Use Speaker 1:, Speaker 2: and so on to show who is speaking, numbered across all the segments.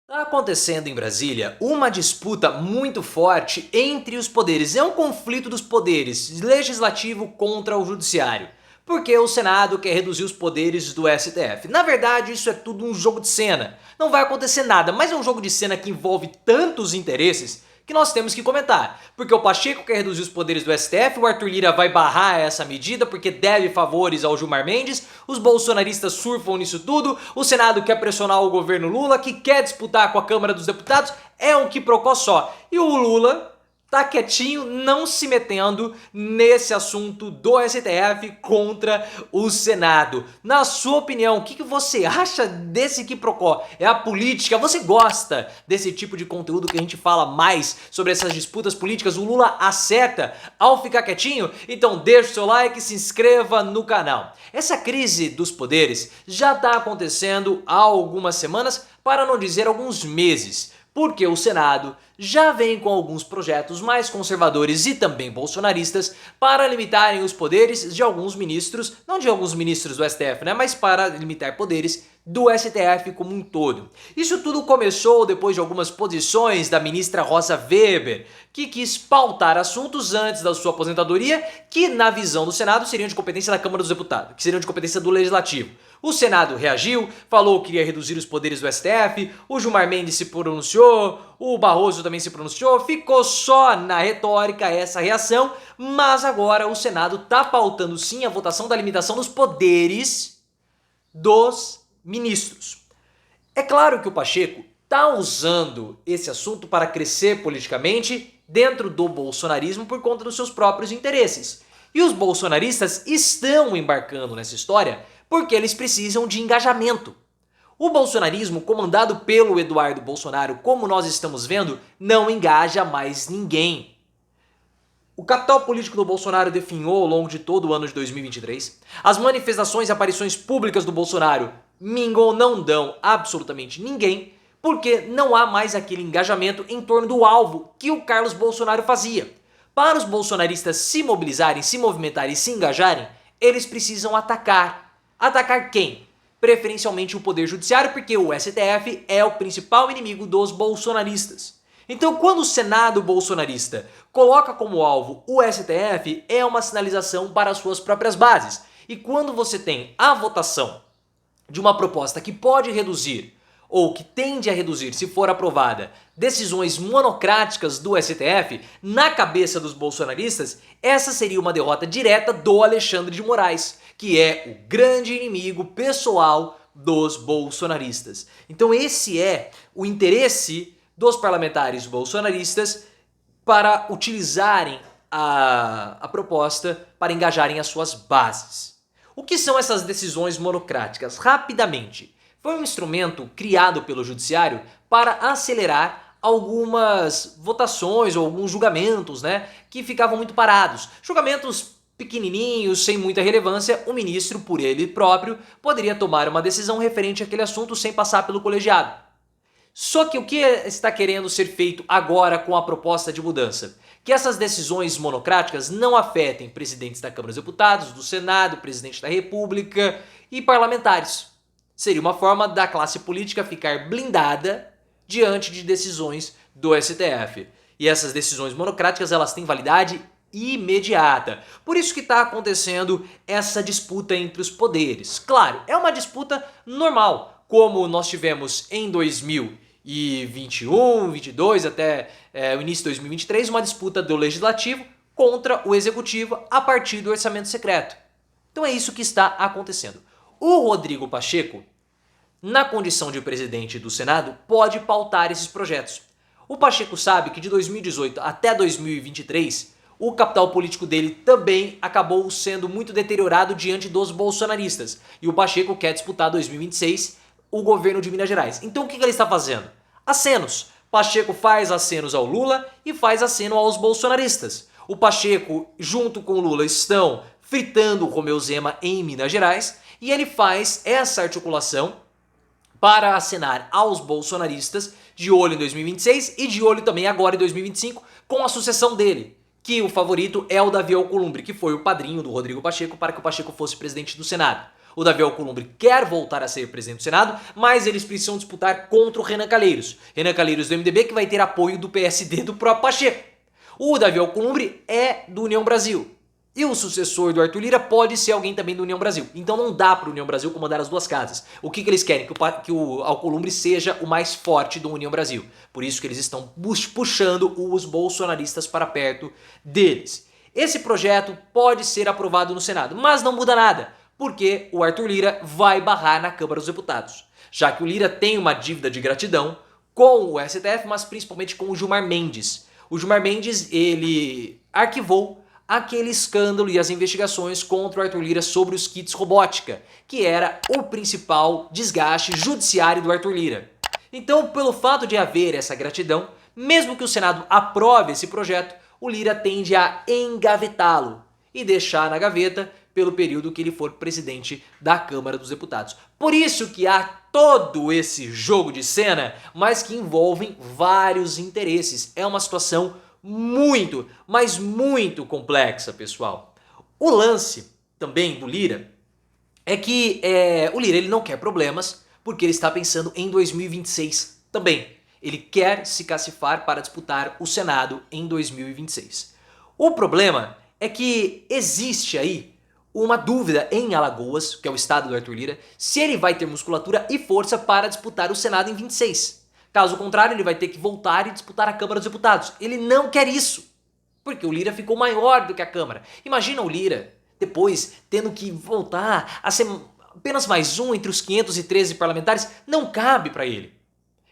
Speaker 1: Está acontecendo em Brasília uma disputa muito forte entre os poderes. É um conflito dos poderes, legislativo contra o judiciário. Porque o Senado quer reduzir os poderes do STF. Na verdade, isso é tudo um jogo de cena. Não vai acontecer nada, mas é um jogo de cena que envolve tantos interesses que nós temos que comentar. Porque o Pacheco quer reduzir os poderes do STF, o Arthur Lira vai barrar essa medida porque deve favores ao Gilmar Mendes, os bolsonaristas surfam nisso tudo, o Senado quer pressionar o governo Lula, que quer disputar com a Câmara dos Deputados, é um quiprocó só. E o Lula tá quietinho, não se metendo nesse assunto do STF contra o Senado. Na sua opinião, o que você acha desse quiprocó? É a política? Você gosta desse tipo de conteúdo que a gente fala mais sobre essas disputas políticas? O Lula acerta ao ficar quietinho? Então deixa o seu like e se inscreva no canal. Essa crise dos poderes já está acontecendo há algumas semanas, para não dizer alguns meses. Porque o Senado já vem com alguns projetos mais conservadores e também bolsonaristas para limitarem os poderes de alguns ministros, não de alguns ministros do STF, né, mas para limitar poderes do STF como um todo. Isso tudo começou depois de algumas posições da ministra Rosa Weber, que quis pautar assuntos antes da sua aposentadoria que, na visão do Senado, seriam de competência da Câmara dos Deputados, que seriam de competência do Legislativo. O Senado reagiu, falou que queria reduzir os poderes do STF, o Gilmar Mendes se pronunciou, o Barroso também se pronunciou, ficou só na retórica essa reação, mas agora o Senado está pautando sim a votação da limitação dos poderes dos ministros. É claro que o Pacheco está usando esse assunto para crescer politicamente dentro do bolsonarismo por conta dos seus próprios interesses. E os bolsonaristas estão embarcando nessa história porque eles precisam de engajamento. O bolsonarismo, comandado pelo Eduardo Bolsonaro, como nós estamos vendo, não engaja mais ninguém. O capital político do Bolsonaro definhou ao longo de todo o ano de 2023. As manifestações e aparições públicas do Bolsonaro mingam, não dão absolutamente ninguém, porque não há mais aquele engajamento em torno do alvo que o Carlos Bolsonaro fazia. Para os bolsonaristas se mobilizarem, se movimentarem e se engajarem, eles precisam atacar. Atacar quem? Preferencialmente o Poder Judiciário, porque o STF é o principal inimigo dos bolsonaristas. Então, quando o Senado bolsonarista coloca como alvo o STF, é uma sinalização para as suas próprias bases. E quando você tem a votação de uma proposta que pode reduzir, ou que tende a reduzir, se for aprovada, decisões monocráticas do STF, na cabeça dos bolsonaristas, essa seria uma derrota direta do Alexandre de Moraes, que é o grande inimigo pessoal dos bolsonaristas. Então esse é o interesse dos parlamentares bolsonaristas para utilizarem a proposta para engajarem as suas bases. O que são essas decisões monocráticas? Rapidamente, foi um instrumento criado pelo judiciário para acelerar algumas votações ou alguns julgamentos, né, que ficavam muito parados. Julgamentos pequenininhos, sem muita relevância, o ministro, por ele próprio, poderia tomar uma decisão referente àquele assunto sem passar pelo colegiado. Só que o que está querendo ser feito agora com a proposta de mudança? Que essas decisões monocráticas não afetem presidentes da Câmara dos Deputados, do Senado, presidente da República e parlamentares. Seria uma forma da classe política ficar blindada diante de decisões do STF. E essas decisões monocráticas, elas têm validade imediata. Por isso que está acontecendo essa disputa entre os poderes. Claro, é uma disputa normal, como nós tivemos em 2021, 22 até o início de 2023, uma disputa do Legislativo contra o Executivo a partir do orçamento secreto. Então é isso que está acontecendo. O Rodrigo Pacheco, na condição de presidente do Senado, pode pautar esses projetos. O Pacheco sabe que de 2018 até 2023, o capital político dele também acabou sendo muito deteriorado diante dos bolsonaristas. E o Pacheco quer disputar 2026 o governo de Minas Gerais. Então o que ele está fazendo? Acenos. Pacheco faz acenos ao Lula e faz aceno aos bolsonaristas. O Pacheco, junto com o Lula, estão fritando o Romeu Zema em Minas Gerais e ele faz essa articulação para acenar aos bolsonaristas de olho em 2026 e de olho também agora em 2025 com a sucessão dele, que o favorito é o Davi Alcolumbre, que foi o padrinho do Rodrigo Pacheco para que o Pacheco fosse presidente do Senado. O Davi Alcolumbre quer voltar a ser presidente do Senado, mas eles precisam disputar contra o Renan Calheiros. Renan Calheiros do MDB, que vai ter apoio do PSD do próprio Pacheco. O Davi Alcolumbre é do União Brasil. E o sucessor do Arthur Lira pode ser alguém também do União Brasil. Então não dá para o União Brasil comandar as duas casas. O que eles querem? Que o Alcolumbre seja o mais forte do União Brasil. Por isso que eles estão puxando os bolsonaristas para perto deles. Esse projeto pode ser aprovado no Senado, mas não muda nada, porque o Arthur Lira vai barrar na Câmara dos Deputados. Já que o Lira tem uma dívida de gratidão com o STF, mas principalmente com o Gilmar Mendes. O Gilmar Mendes, ele arquivou aquele escândalo e as investigações contra o Arthur Lira sobre os kits robótica, que era o principal desgaste judiciário do Arthur Lira. Então, pelo fato de haver essa gratidão, mesmo que o Senado aprove esse projeto, o Lira tende a engavetá-lo e deixar na gaveta pelo período que ele for presidente da Câmara dos Deputados. Por isso que há todo esse jogo de cena, mas que envolvem vários interesses. É uma situação muito, mas muito complexa, pessoal. O lance também do Lira é que o Lira ele não quer problemas porque ele está pensando em 2026 também. Ele quer se cacifar para disputar o Senado em 2026. O problema é que existe aí uma dúvida em Alagoas, que é o estado do Arthur Lira, se ele vai ter musculatura e força para disputar o Senado em 26. Caso contrário, ele vai ter que voltar e disputar a Câmara dos Deputados. Ele não quer isso, porque o Lira ficou maior do que a Câmara. Imagina o Lira, depois, tendo que voltar a ser apenas mais um entre os 513 parlamentares. Não cabe para ele.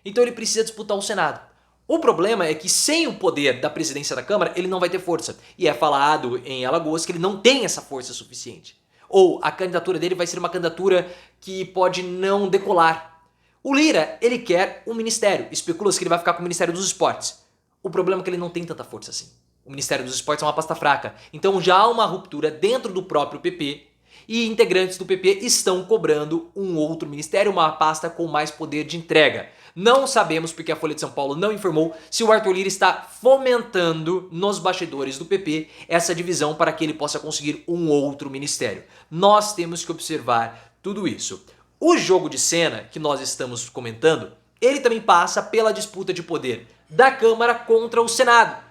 Speaker 1: Então ele precisa disputar o Senado. O problema é que sem o poder da presidência da Câmara, ele não vai ter força. E é falado em Alagoas que ele não tem essa força suficiente. Ou a candidatura dele vai ser uma candidatura que pode não decolar. O Lira, ele quer um ministério. Especula-se que ele vai ficar com o Ministério dos Esportes. O problema é que ele não tem tanta força assim. O Ministério dos Esportes é uma pasta fraca. Então já há uma ruptura dentro do próprio PP e integrantes do PP estão cobrando um outro ministério, uma pasta com mais poder de entrega. Não sabemos, porque a Folha de São Paulo não informou, se o Arthur Lira está fomentando nos bastidores do PP essa divisão para que ele possa conseguir um outro ministério. Nós temos que observar tudo isso. O jogo de cena que nós estamos comentando, ele também passa pela disputa de poder da Câmara contra o Senado.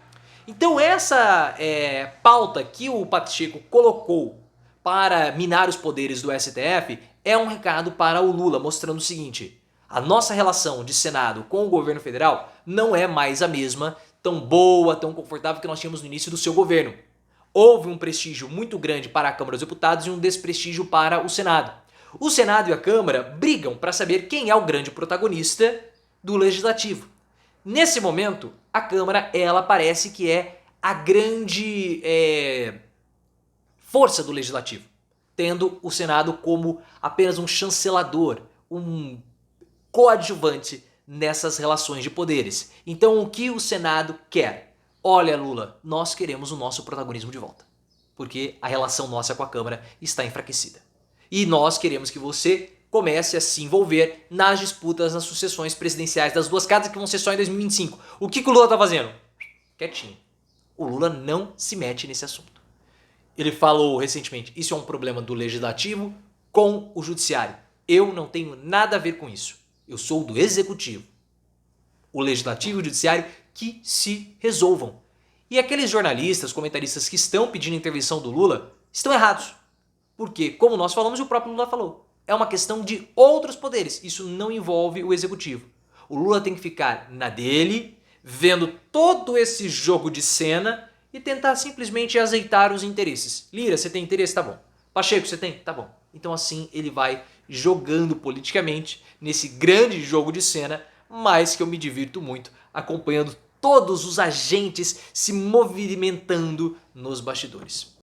Speaker 1: Então essa pauta que o Pacheco colocou para minar os poderes do STF é um recado para o Lula, mostrando o seguinte: a nossa relação de Senado com o governo federal não é mais a mesma, tão boa, tão confortável que nós tínhamos no início do seu governo. Houve um prestígio muito grande para a Câmara dos Deputados e um desprestígio para o Senado. O Senado e a Câmara brigam para saber quem é o grande protagonista do Legislativo. Nesse momento, a Câmara ela parece que é a grande força do Legislativo, tendo o Senado como apenas um chancelador, um coadjuvante nessas relações de poderes. Então o que o Senado quer? Olha, Lula, nós queremos o nosso protagonismo de volta, porque a relação nossa com a Câmara está enfraquecida. E nós queremos que você comece a se envolver nas disputas, nas sucessões presidenciais das duas casas que vão ser só em 2025. O que o Lula está fazendo? Quietinho. O Lula não se mete nesse assunto. Ele falou recentemente, isso é um problema do Legislativo com o Judiciário. Eu não tenho nada a ver com isso. Eu sou do Executivo. O Legislativo e o Judiciário que se resolvam. E aqueles jornalistas, comentaristas que estão pedindo intervenção do Lula estão errados. Porque, como nós falamos e o próprio Lula falou, é uma questão de outros poderes. Isso não envolve o Executivo. O Lula tem que ficar na dele, vendo todo esse jogo de cena e tentar simplesmente azeitar os interesses. Lira, você tem interesse? Tá bom. Pacheco, você tem? Tá bom. Então assim ele vai jogando politicamente nesse grande jogo de cena, mas que eu me divirto muito acompanhando todos os agentes se movimentando nos bastidores.